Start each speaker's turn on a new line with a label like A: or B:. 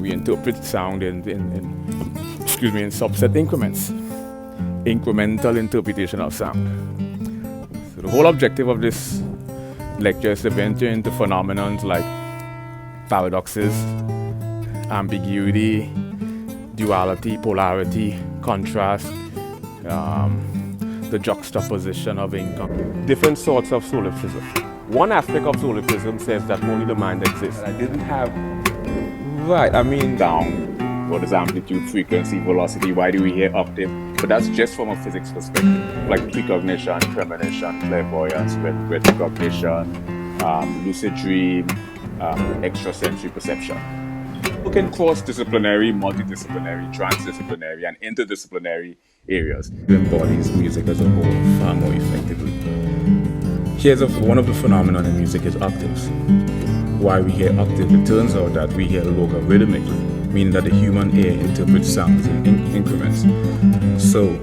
A: we interpret sound in subset increments. Incremental interpretation of sound. So the whole objective of this lecture is to venture into phenomena like paradoxes, ambiguity, duality, polarity, contrast, the juxtaposition of income.
B: Different sorts of solipsism. One aspect of solipsism says that only the mind exists.
A: I didn't have down, what is amplitude, frequency, velocity, why do we hear octave? But that's just from a physics perspective, like precognition, premonition, clairvoyance, retrocognition, lucid dream, extrasensory perception. We can cross-disciplinary, multidisciplinary, transdisciplinary, and interdisciplinary areas. It embodies music as a whole far more effectively. Here's one of the phenomena in music is octaves. Why we hear octave? It turns out that we hear logarithmically, meaning that the human ear interprets sounds in increments. So